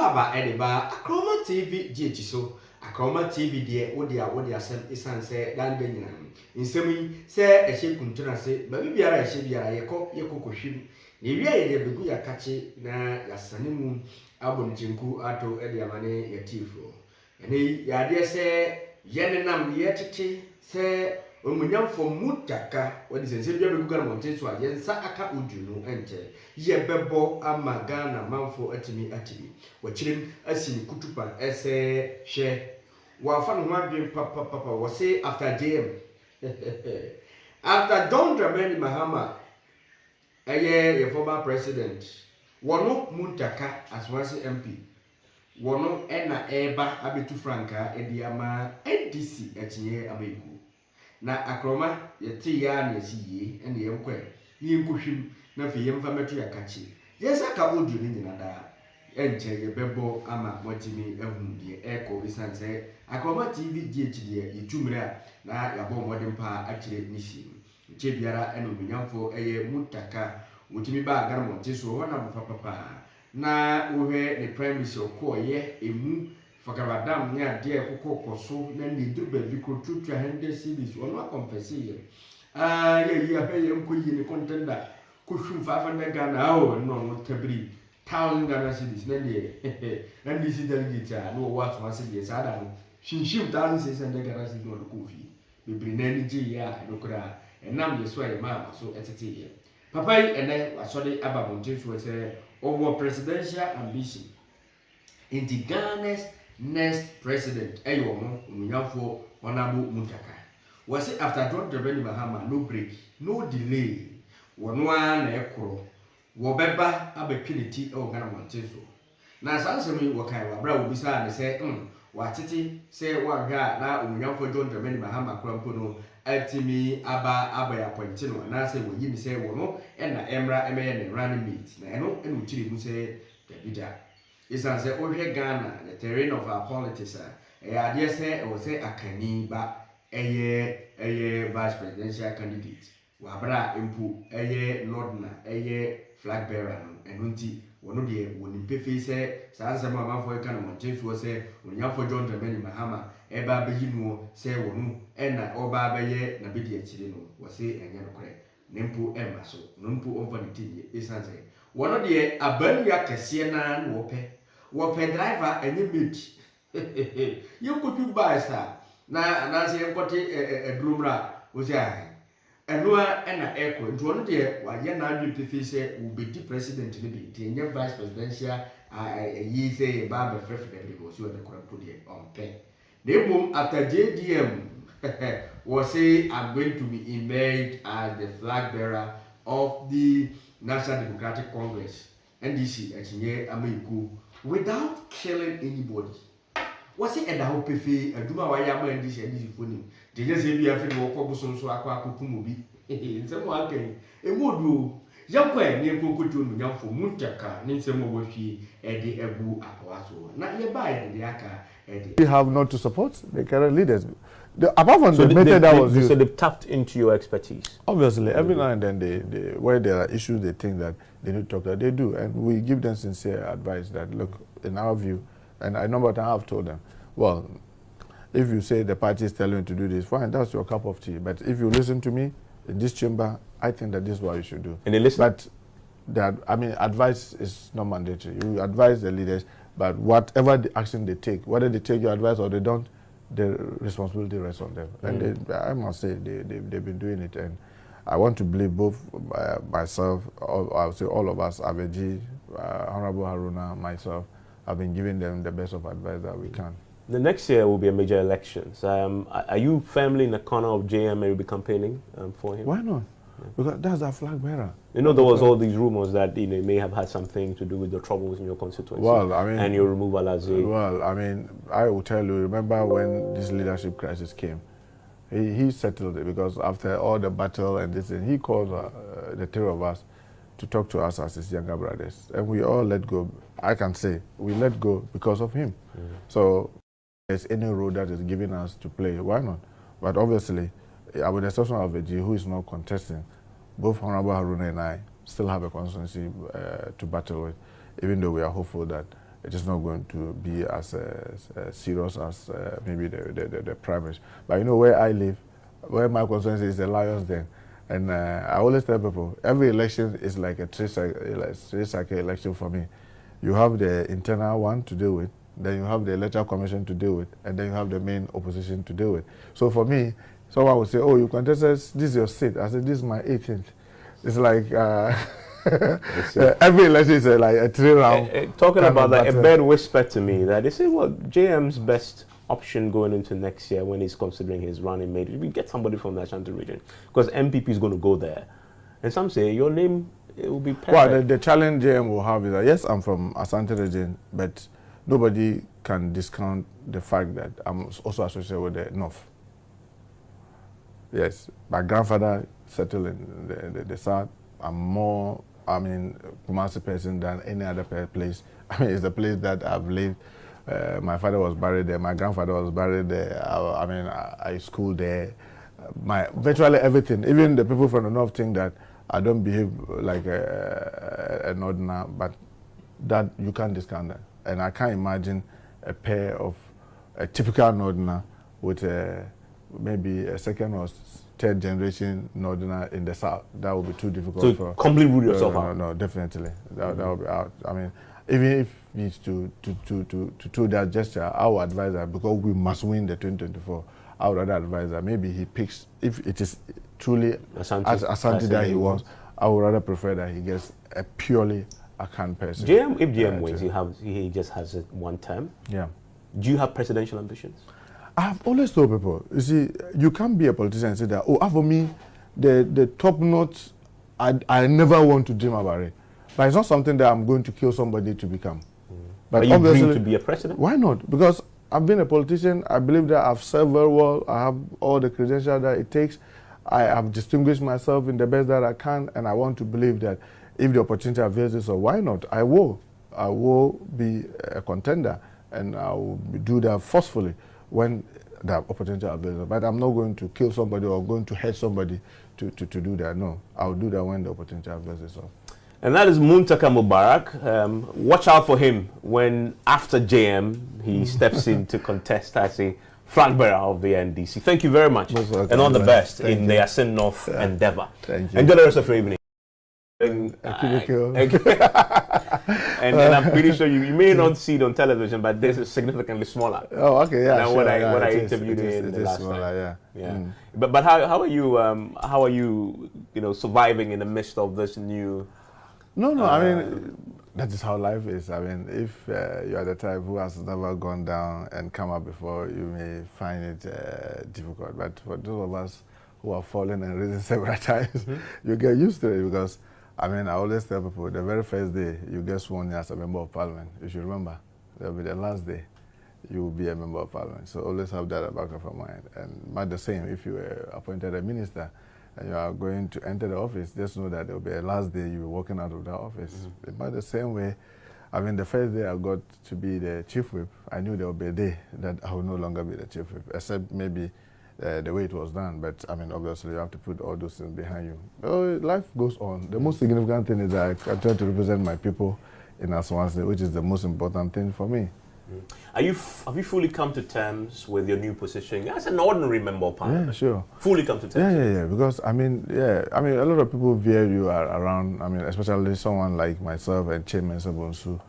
Baba Ediba, Akroma TV, Jichiso, Akroma TV, dear, what dear son is say, Dan Benjamin. In semi, say a ship country, say, but maybe I should be a yako ship. If you are the good catchy, na Yasanimu, Abon Jinku, Ato, Ediamane, Yatifo. And he, Yadia say, Yanam, Yetiti, say, Umunyamfo Muntaka, what is a Sylvia Google Mountains, so I sa aka ujuno enter. Ye bebo amagana manfo atimi. Watching us in Kutupa, essay, share. While fun one papa was say after JM. After John Dramani Mahama, a year, your former president, Wano Muntaka as was MP. Wano ena eba abetu franka ediama NDC etinye abeku. Na akroma yeti ya na esiye ene yemkwe ni nkuhwim na fe yemfa metu yakachi yesa ka odu ni nyinada enche yebebo ama motimi ehundie eko isanse akroma TV GHD yitumre na yabo modem pa akire nishi nche biara ene obunyamfo eye Muntaka wotimi ba agara monte so wona papa na wohwe the premise okoye emu Fakabadam near dear Coco so, then the double because two hundred cities will not confess here. Ah, yeah, pay him could in the contender. Cushion 500 Ghana, oh, no, tabri 1,000 Ghana cities, then this is the guitar, no what once a year, Sadam. She shipped dances and the garage is not coffee. We bring energy, yeah, no cry, and now you swear, mamma, so at a tea. Papa and I was sorry about Montes was a over presidential ambition. In the Ghana's next president, Ayomo, Munyafo, Honorable Muntaka. Was it after John Dramani Mahama, no break, no delay, one echo, Wobeba, Abekility, or Ghana Monteso. Now, Sansami, Wakai, Wabra will be sad and say, Watiti, say one guy, now Munyafo John Dramani Mahama, Crampono, Altimi, Abaya Pointino, and I say, well, you say, well, and Emra, and running meat. I know, and Uchili will say, Dabida. It's as a Ohe Ghana, the terrain of our politics. I dare say, or say a caniba, a vice presidential candidate. Wabra impu, a year Nordna, a year flagbearer, and Unti, one of the wooden piffy say, Sansa Mamma for a kind of motif was say, when you for John Dramani Mahama, Eba Begino, say Wonu, and Oba Baye, Nabidia Chilino, was say, and Yanokre, Nempu Emma, so, Numpu over the tea, is answer. One of the Abanya Cassiana and Wope. Wope driver and you bitch. You could buy sir. Now, say, what a drumra was I. And no and an echo. And one day, while you're not going to say, will be the president to be the vice presidential, ye say, Baba president because you are the corrupt on pen. The boom after JDM was say, I'm going to be emerged as the flag bearer of the National Democratic Congress, NDC, America, without killing anybody. Was it a hope if a Duma Wayama NDC phone? They just say we have to walk up so Aquapumobi. In some way, a wood rule. Young Quay near Cocoon, young for Muntaka, needs some more she, Eddie Abu Apaso. Not nearby the Aka, Eddie. We have not to support the current leaders. Apart from the method that was used. So they've tapped into your expertise? Obviously, every now and then, they where there are issues they think that they need to talk about, they do. And we give them sincere advice that, look, in our view, and I know what I have told them, well, if you say the party is telling you to do this, fine, that's your cup of tea. But if you listen to me in this chamber, I think that this is what you should do. And they listen? But that, I mean, advice is not mandatory. You advise the leaders, but whatever the action they take, whether they take your advice or they don't, the responsibility rests on them. And I must say, they've been doing it. And I want to believe both myself, I would say all of us, Abeji, Honorable Haruna, myself, have been giving them the best of advice that we can. The next year will be a major elections. Are you firmly in the corner of JM and you'll be campaigning for him? Why not? Because that's our flag bearer. You know, there was all these rumors that he may have had something to do with the troubles in your constituency. Well, I mean, and your removal as a... Well, I mean, I will tell you, remember when this leadership crisis came, he settled it because after all the battle and this, and he called the three of us to talk to us as his younger brothers. And we all let go. I can say we let go because of him. So if there's any role that is given us to play, why not? But obviously, with the exception of Veji, who is not contesting, both Honorable Haruna and I still have a constituency to battle with, even though we are hopeful that it is not going to be as serious as maybe the primaries. But you know where I live, where my constituency is the Lions Den, and I always tell people every election is like a three-cycle election for me. You have the internal one to deal with, then you have the electoral commission to deal with, and then you have the main opposition to deal with. So for me, someone would say, "Oh, you contested, this is your seat." I said, "This is my 18th." It's like every election is like a 3-round. Talking about that, a bird whispered to me that they say, well, JM's best option going into next year when he's considering his running mate, we get somebody from the Ashanti region because MPP is going to go there. And some say your name, it will be perfect. Well, the challenge JM will have is that, yes, I'm from Ashanti region, but nobody can discount the fact that I'm also associated with the North. Yes, my grandfather settled in the South. I'm more, Kumasi person than any other place. It's the place that I've lived. My father was buried there. My grandfather was buried there. I schooled there. Virtually everything. Even the people from the North think that I don't behave like a Northerner, but that you can't discount that. And I can't imagine a pair of a typical Northerner with maybe a second or third generation Northerner in the South. That would be too difficult. So for completely rule yourself out? No, definitely. That would be out. Even if needs to do that gesture, I would advise that because we must win the 2024. I would rather advise that maybe he picks, if it is truly Ashanti that he wants, I would rather prefer that he gets a purely Akan person. If JM wins, he just has it one term. Yeah. Do you have presidential ambitions? I've always told people, you see, you can't be a politician and say that, oh, for me, the top note, I never want to dream about it. But it's not something that I'm going to kill somebody to become. But you dream to be a president? Why not? Because I've been a politician. I believe that I've served very well. I have all the credentials that it takes. I have distinguished myself in the best that I can, and I want to believe that if the opportunity avails itself, why not? I will be a contender, and I will do that forcefully when the opportunity avails. But I'm not going to kill somebody or going to hurt somebody to do that. No, I'll do that when the opportunity avails itself. And that is Muntaka Mubarak. Watch out for him when, after JM, he steps in to contest as a flag bearer of the NDC. Thank you very much. And all the best in the Asin North endeavor. Thank you. Enjoy the rest of your evening. And I'm pretty sure you may not see it on television, but this is significantly smaller. Oh, okay, yeah. Than when I interviewed you the last time. Yeah. Mm. But how are you surviving in the midst of this new? No, that is how life is. If you are the type who has never gone down and come up before, you may find it difficult. But for those of us who have fallen and risen several times, you get used to it because, I always tell people, the very first day you get sworn in as a member of parliament, you should remember, that will be the last day you will be a member of parliament. So always have that at the back of your mind. And not the same, if you were appointed a minister, and you are going to enter the office, just know that there will be a last day you will walking out of the office. But the same way, the first day I got to be the chief whip, I knew there would be a day that I would no longer be the chief whip, except maybe the way it was done. But obviously you have to put all those things behind you. Oh, life goes on. The most significant thing is that I try to represent my people in Aswanse, which is the most important thing for me. Have you fully come to terms with your new position as an ordinary member of parliament? Yeah, sure. Fully come to terms? Yeah. Because, a lot of people veer you around, especially someone like myself and Chairman Sabonsu.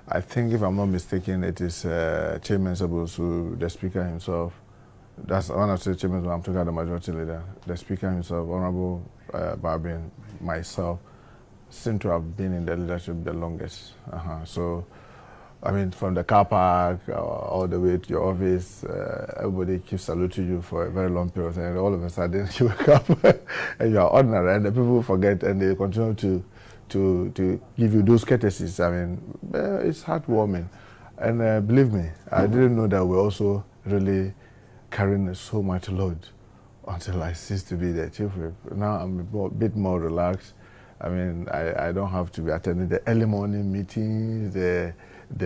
I think, if I'm not mistaken, it is Chairman Sabonsu, the Speaker himself. That's one of the chairmen I'm talking about, the majority leader. The Speaker himself, Honorable Barbin, myself, seem to have been in the leadership the longest. So, from the car park all the way to your office, everybody keeps saluting you for a very long period, and all of a sudden you wake up and you are ordinary, and the people forget and they continue to give you those courtesies. It's heartwarming, and believe me, I didn't know that we're also really carrying so much load until I ceased to be the chief whip. Now I'm a bit more relaxed. I don't have to be attending the early morning meetings, the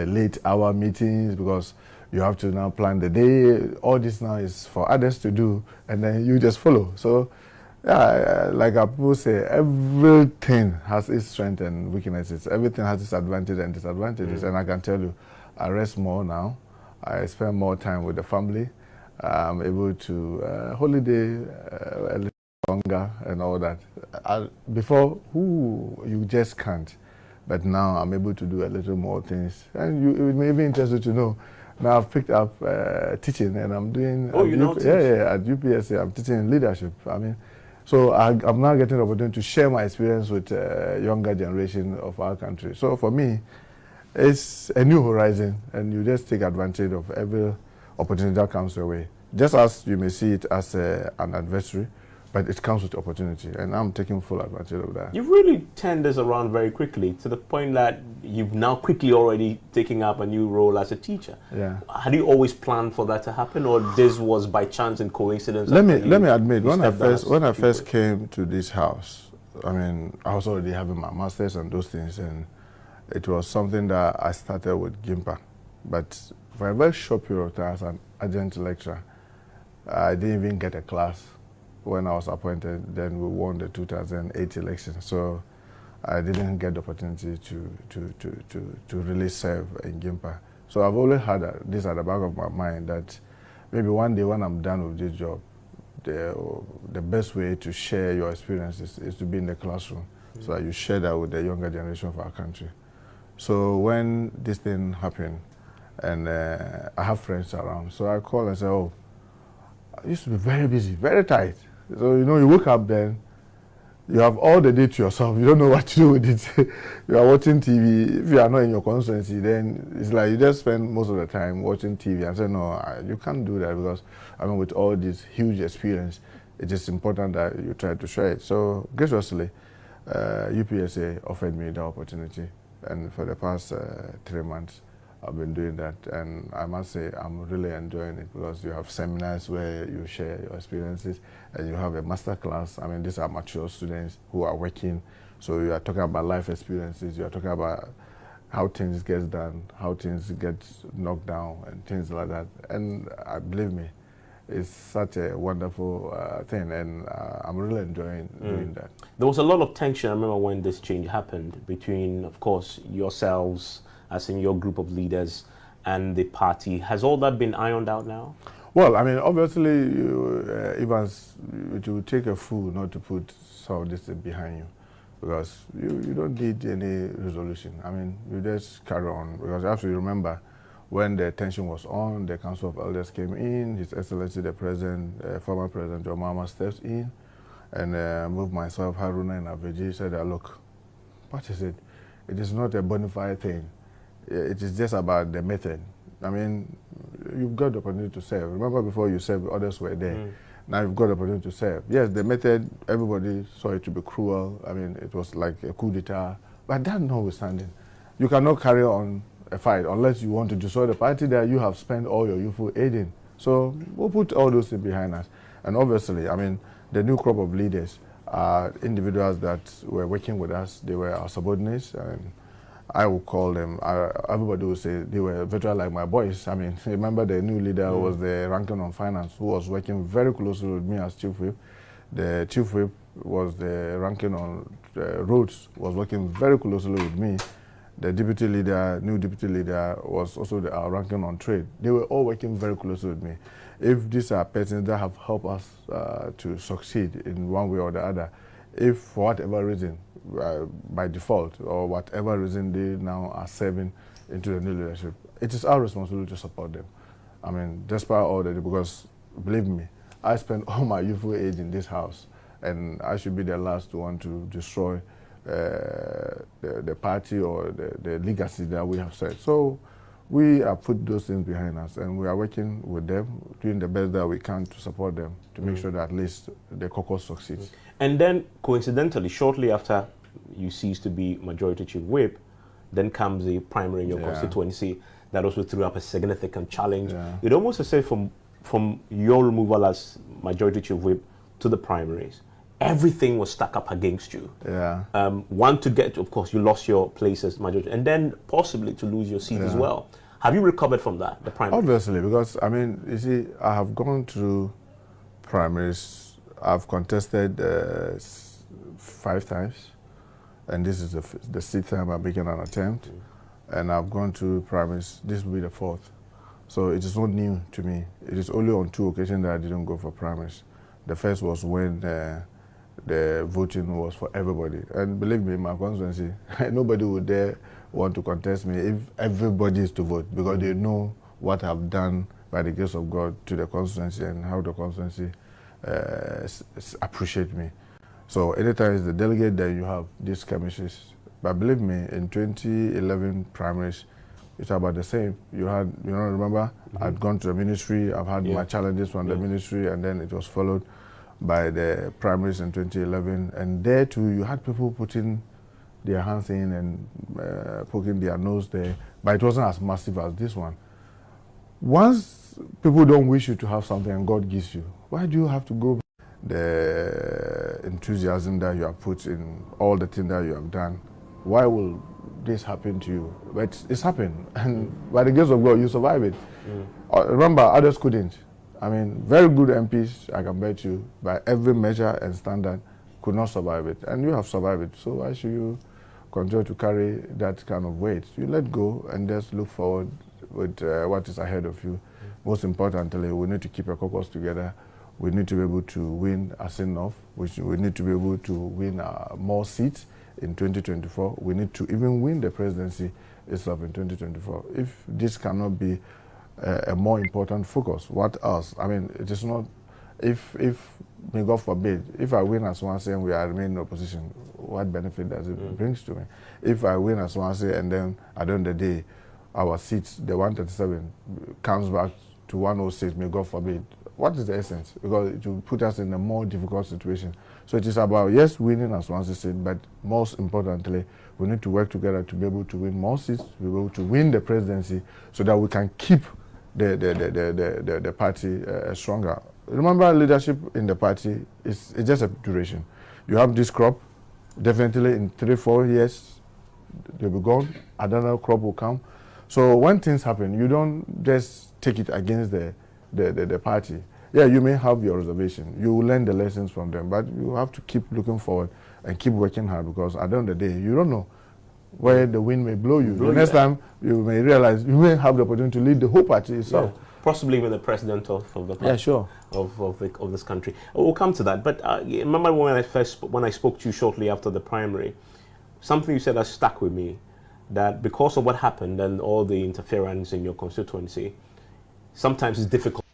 late hour meetings, because you have to now plan the day. All this now is for others to do, and then you just follow. So, like people say, everything has its strengths and weaknesses. Everything has its advantages and disadvantages. And I can tell you, I rest more now. I spend more time with the family. I'm able to holiday a little longer and all that. Before, you just can't. But now I'm able to do a little more things. And it may be interesting to know. Now I've picked up teaching, and I'm doing. Oh, you know teach? Yeah, at UPSA, I'm teaching leadership. I mean, so I'm now getting the opportunity to share my experience with younger generation of our country. So for me, it's a new horizon, and you just take advantage of every opportunity that comes your way. Just as you may see it as an adversary, but it comes with opportunity, and I'm taking full advantage of that. You've really turned this around very quickly, to the point that you've now quickly already taken up a new role as a teacher. Yeah. Had you always planned for that to happen, or this was by chance and coincidence? Let me admit, when I first came to this house, I mean, I was already having my masters and those things, and it was something that I started with GIMPA. But for a very short period of time as an adjunct lecturer, I didn't even get a class when I was appointed. Then we won the 2008 election, so I didn't get the opportunity to really serve in GIMPA. So I've always had this at the back of my mind that maybe one day when I'm done with this job, the best way to share your experiences is to be in the classroom, so that you share that with the younger generation of our country. So when this thing happened, and I have friends around, so I call and say, oh, I used to be very busy, very tight. So, you know, you wake up then, you have all the day to yourself. You don't know what to do with it. You are watching TV. If you are not in your constituency, then it's like you just spend most of the time watching TV and say, no, you can't do that, because, I mean, with all this huge experience, it is important that you try to share it. So, graciously, UPSA offered me the opportunity. And for the past 3 months, I've been doing that, and I must say I'm really enjoying it, because you have seminars where you share your experiences, and you have a master class. I mean, these are mature students who are working, so you are talking about life experiences, you are talking about how things get done, how things get knocked down, and things like that. And believe me, it's such a wonderful thing, and I'm really enjoying doing that. There was a lot of tension, I remember, when this change happened between, of course, yourselves, as in your group of leaders, and the party. Has all that been ironed out now? Well, I mean, obviously, Evans, it will take a fool not to put some of this behind you, because you don't need any resolution. I mean, you just carry on, because you have to remember, when the tension was on, the Council of Elders came in, His Excellency the President, former President John Mahama steps in, and moved myself, Haruna, and Abeji, said, look, what is it? It is not a bona fide thing. It is just about the method. I mean, you've got the opportunity to serve. Remember, before you served, others were there. Now you've got the opportunity to serve. Yes, the method, everybody saw it to be cruel. I mean, it was like a coup d'etat. But that notwithstanding, you cannot carry on a fight unless you want to destroy the party that you have spent all your youthful aid in. So we'll put all those things behind us. And obviously, I mean, the new crop of leaders are individuals that were working with us. They were our subordinates, and I would call them, everybody would say they were virtually like my boys. I mean, remember the new leader was the ranking on finance, who was working very closely with me as chief whip. The chief whip was the ranking on roads, was working very closely with me. The deputy leader, new deputy leader, was also our ranking on trade. They were all working very closely with me. If these are persons that have helped us to succeed in one way or the other, if for whatever reason, by default, or whatever reason they now are serving into the new leadership, it is our responsibility to support them. I mean, despite all that, because believe me, I spent all my youthful age in this house, and I should be the last one to destroy the party or the legacy that we have set. So we have put those things behind us, and we are working with them, doing the best that we can to support them, to make sure that at least the caucus succeeds. And then, coincidentally, shortly after you cease to be Majority Chief Whip, then comes the primary in your constituency that also threw up a significant challenge. It almost as if from your removal as Majority Chief Whip to the primaries, everything was stuck up against you. One, to get, of course, you lost your place as Majority, and then possibly to lose your seat as well. Have you recovered from that, the primaries? Obviously, because, I mean, you see, I have gone through primaries. I've contested 5 times, and this is the 6th time I'm making an attempt. and I've gone through primaries. This will be the 4th. So it is not new to me. It is only on 2 occasions that I didn't go for primaries. The first was when the voting was for everybody. And believe me, in my constituency, nobody would dare want to contest me if everybody is to vote, because they know what I've done by the grace of God to the constituency and how the constituency appreciate me. So anytime it's the delegate that you have these skirmishes. But believe me, in 2011 primaries, it's about the same. You had, remember, I'd gone to the ministry, I've had my challenges from the ministry, and then it was followed by the primaries in 2011. And there too, you had people putting their hands in and poking their nose there, but it wasn't as massive as this one. Once people don't wish you to have something and God gives you, why do you have to go? The enthusiasm that you have put in all the things that you have done, why will this happen to you? But it's happened, and by the grace of God, you survive it. Remember, others couldn't. I mean, very good MPs, I can bet you, by every measure and standard, could not survive it, and you have survived it. So why should you continue to carry that kind of weight? You let go and just look forward with what is ahead of you. Most importantly, we need to keep a caucus together. We need to be able to win as enough. We need to be able to win more seats in 2024. We need to even win the presidency itself in 2024. If this cannot be a more important focus, what else? I mean, it is not, if may God forbid, if I win as one say and we are remaining in opposition, what benefit does it brings to me? If I win as one say and then at the end of the day, our seats, the 137, comes back to 106, may God forbid, what is the essence? Because it will put us in a more difficult situation. So it is about, yes, winning as one said, but most importantly, we need to work together to be able to win more seats, to be able to win the presidency, so that we can keep the party stronger. Remember, leadership in the party is just a duration. You have this crop, definitely in 3-4 years, they'll be gone, another crop will come. So when things happen, you don't just take it against the party. Yeah, you may have your reservation. You will learn the lessons from them, but you have to keep looking forward and keep working hard, because at the end of the day, you don't know where the wind may blow you. The next time, you may realize you may have the opportunity to lead the whole party itself. Yeah. Possibly even the president of the party. Yeah, sure. Of this country. We'll come to that. But remember when I spoke to you shortly after the primary, something you said that stuck with me, that because of what happened and all the interference in your constituency, sometimes it's difficult.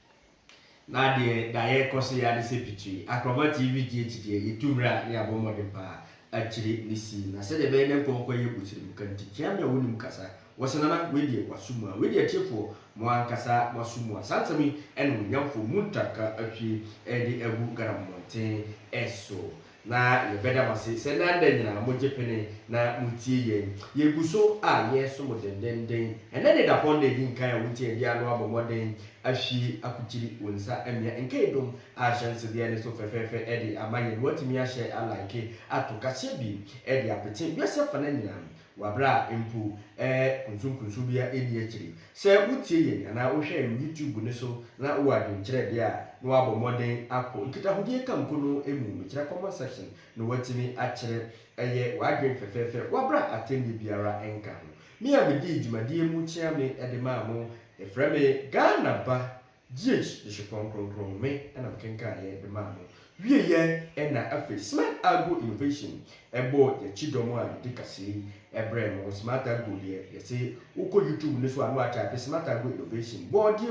Na de daye kosi ya de sepitri akroma TV GHD itumra ne abomode pa achiri nisi na se de be ne konko ye butirim kanti kiam ya wonim kasa wasanana wedi wasumwa wedi achefo mo ankasa wasumwa sansami enu nyamfo muntaka ahwi edi agu garamonten eso na ye beda mase se na da nyina moje pene na mutie ye guso a ye so modendenden ene de da ponde din kan ya mutie dia no abomoden ahwi akutiri wonsa amia enkedom a chance de ne so fefefe edi amanye wotimi a share alike atokase bi edi apete biase fa na nyina wabra empu kunsunkunsu bia edi akiri se wutie ye na wo hwe YouTube ne so na wo adwenkyere de a no abomoden akọ nkita hodie kamkono emu mekira comment section no watimi akire eye wadwen fefefe wabra atendi biara enka ho mi a medi dwumadie mu chia me ede ma mo efreme Ghana ba GH de shikonkronkron me na kenka ye de ma mo wie ye na afi smart agro innovation ebo ye chidomo a dikase ebre mo smart agro ye say uko YouTube ne so anu acha smart agro innovation body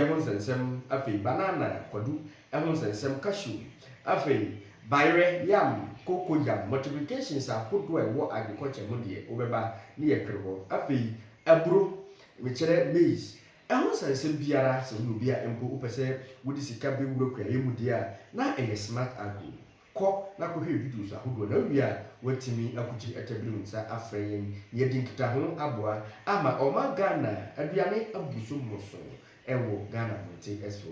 ho nsensem afi banana kwadu ho nsensem cashew afi bayre yam cocoa yam multiplications akodo ewo agriculture mo de obeba ne ye twere afi aburo mechere maize ho nsensem biara se no bia empo upese wodi sika be wuro kwa yemu dia na eye smart agro ko na ko hwe videos ahodo na wia watimi akuchi atabiru nsa afreyen ye dinkita ho aboa ama oma Ghana aduane abuso moso ewo Ghana monte eso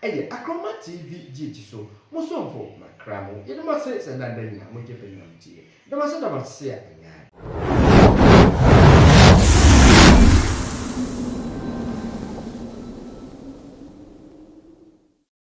eye Akroma TV GH so mosomfo makramo ye de mase se ndanda nyina mo kepe nyamtie de mase da mase ya